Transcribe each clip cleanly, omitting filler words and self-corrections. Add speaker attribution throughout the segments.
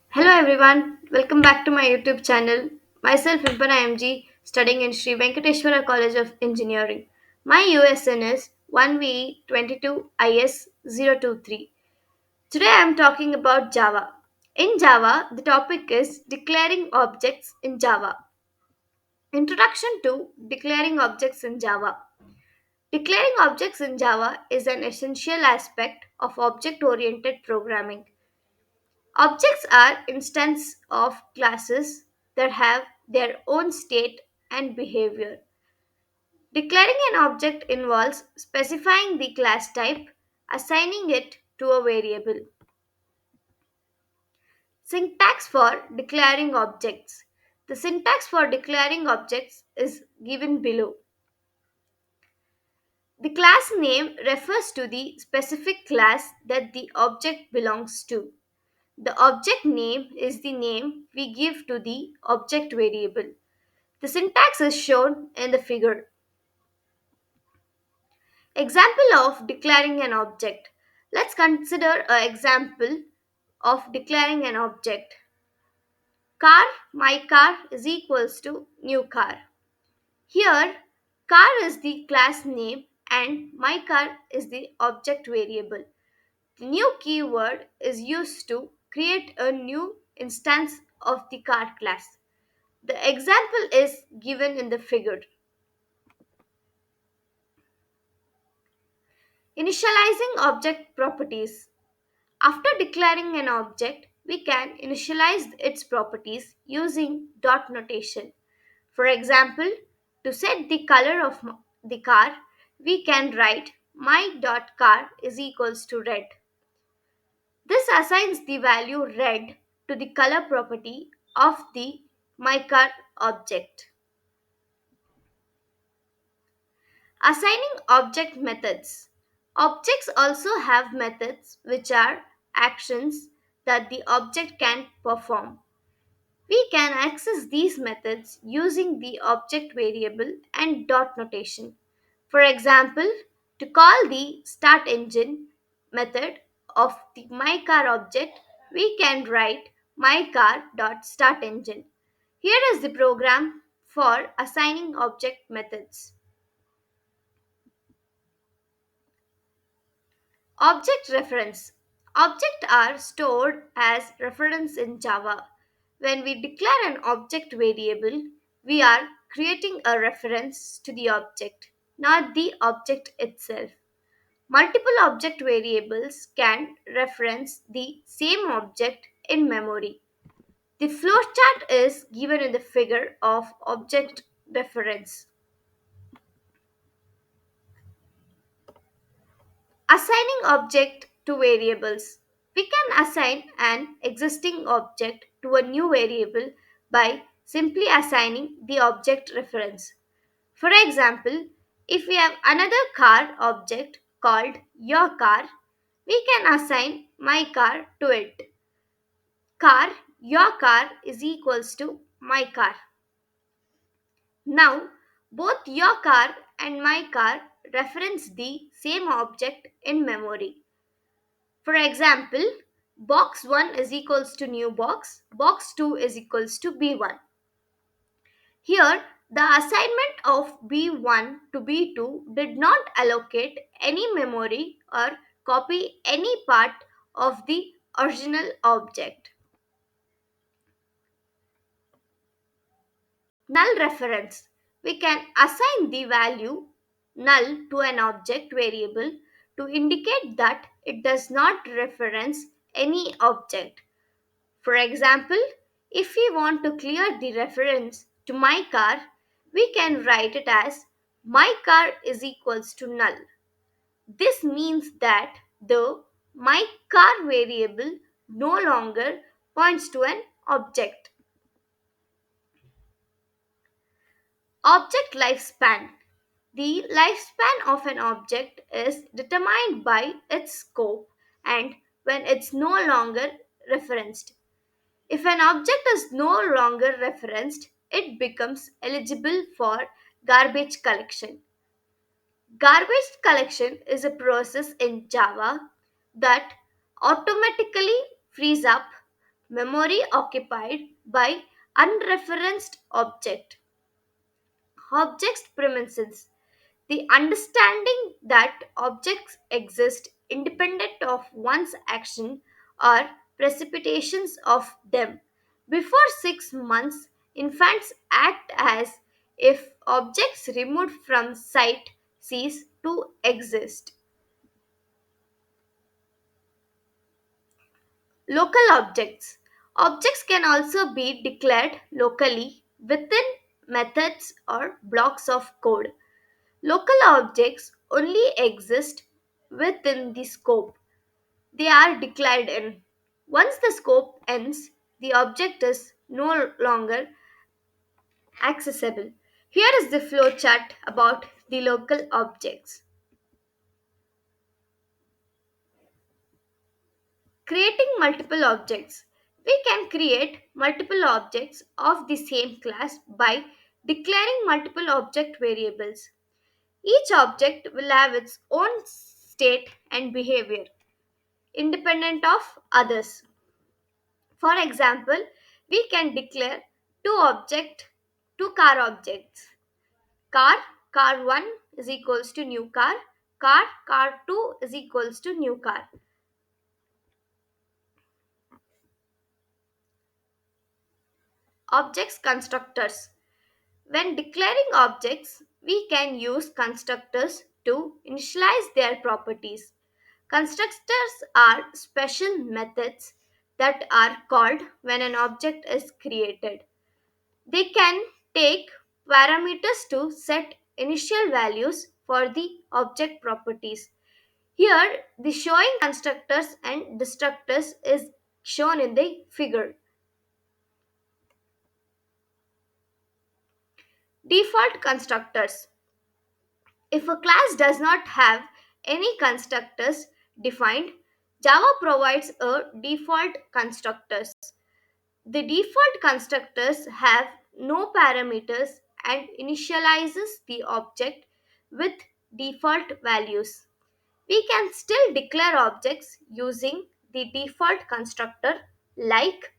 Speaker 1: Hello everyone, welcome back to my YouTube channel. Myself Vimpana MG, studying in Sri Venkateshwara College of Engineering. My USN is 1VE22IS023. Today I am talking about Java. In Java, the topic is declaring objects in Java. Introduction to declaring objects in Java. Declaring objects in Java is an essential aspect of object oriented programming. Objects are instances of classes that have their own state and behavior. Declaring an object involves specifying the class type, assigning it to a variable. Syntax for declaring objects. The syntax for declaring objects is given below. The class name refers to the specific class that the object belongs to. The object name is the name we give to the object variable. The syntax is shown in the figure. Example of declaring an object. Let's consider an example of declaring an object. Car, my car is equals to new car. Here, car is the class name and my car is the object variable. The new keyword is used to create a new instance of the car class. The example is given in the figure. Initializing object properties. After declaring an object, we can initialize its properties using dot notation. For example, to set the color of the car, we can write my.car is equals to red. This assigns the value red to the color property of the myCar object. Assigning object methods. Objects also have methods which are actions that the object can perform. We can access these methods using the object variable and dot notation. For example, to call the start engine method of the mycar object, we can write mycar.startEngine. Here is the program for assigning object methods. Object reference. Objects are stored as reference in Java. When we declare an object variable, we are creating a reference to the object, not the object itself. Multiple object variables can reference the same object in memory. The flowchart is given in the figure of object reference. Assigning object to variables. We can assign an existing object to a new variable by simply assigning the object reference. For example, if we have another car object called your car, we can assign my car to it. Car, your car is equals to my car. Now, both your car and my car reference the same object in memory. For example, box 1 is equals to new box 2 is equals to B1. Here, the assignment of B1 to B2 did not allocate any memory or copy any part of the original object. Null reference. We can assign the value null to an object variable to indicate that it does not reference any object. For example, if we want to clear the reference to my car, we can write it as my car is equals to null. This means that the my car variable no longer points to an object. Object lifespan. The lifespan of an object is determined by its scope and when it's no longer referenced. If an object is no longer referenced, it becomes eligible for garbage collection. Garbage collection is a process in Java that automatically frees up memory occupied by unreferenced objects premises. The understanding that objects exist independent of one's action or precipitations of them. Before 6 months, infants act as if objects removed from sight cease to exist. Local objects. Objects can also be declared locally within methods or blocks of code. Local objects only exist within the scope they are declared in. Once the scope ends, the object is no longer accessible. Here is the flowchart about the local objects. Creating multiple objects. We can create multiple objects of the same class by declaring multiple object variables. Each object will have its own state and behavior, independent of others. For example, we can declare two car objects. Car, car 1 is equals to new car 2 is equals to new car. Objects constructors. When declaring objects, we can use constructors to initialize their properties. Constructors are special methods that are called when an object is created. They can take parameters to set initial values for the object properties. Here, the showing constructors and destructors is shown in the figure. Default constructors. If a class does not have any constructors defined, Java provides a default constructors. The default constructors have no parameters and initializes the object with default values. We can still declare objects using the default constructor like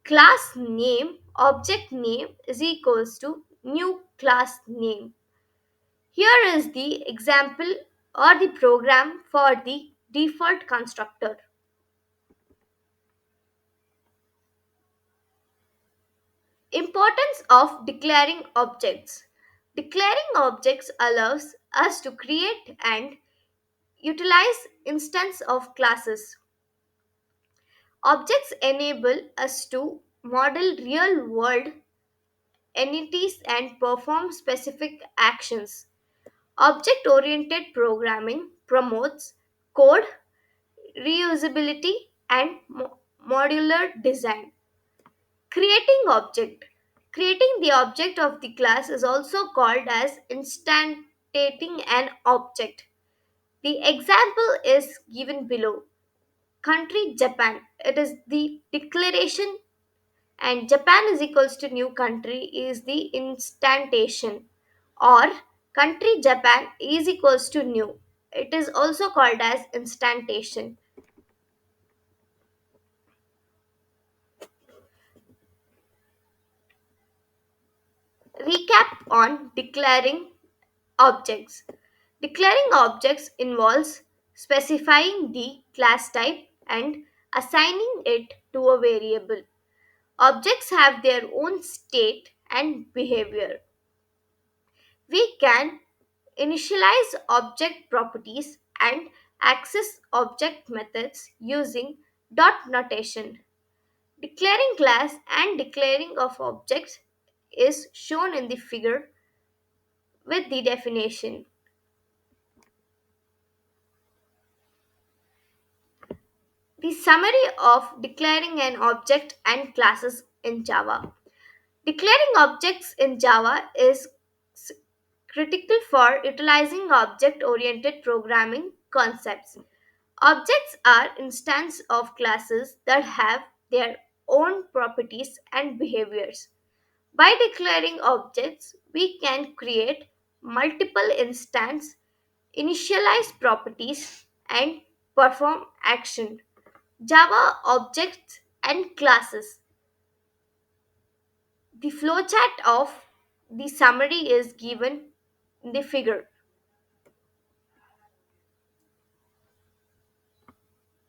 Speaker 1: class name object name is equals to new class name. Here is the example or the program for the default constructor. Importance of declaring objects. Declaring objects allows us to create and utilize instance of classes. Objects enable us to model real world entities and perform specific actions. Object oriented programming promotes code reusability and modular design. Creating object. Creating the object of the class is also called as instantiating an object. The example is given below. Country Japan. It is the declaration and Japan is equals to new country is the instantation or country Japan is equals to new. It is also called as instantation. Recap on declaring objects. Declaring objects involves specifying the class type and assigning it to a variable. Objects have their own state and behavior. We can initialize object properties and access object methods using dot notation. Declaring class and declaring of objects is shown in the figure with the definition. The summary of declaring an object and classes in Java. Declaring objects in Java is s- critical for utilizing object oriented programming concepts. Objects are instances of classes that have their own properties and behaviors. By declaring objects, we can create multiple instances, initialize properties, and perform action. Java objects and classes. The flowchart of the summary is given in the figure.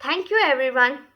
Speaker 1: Thank you, everyone.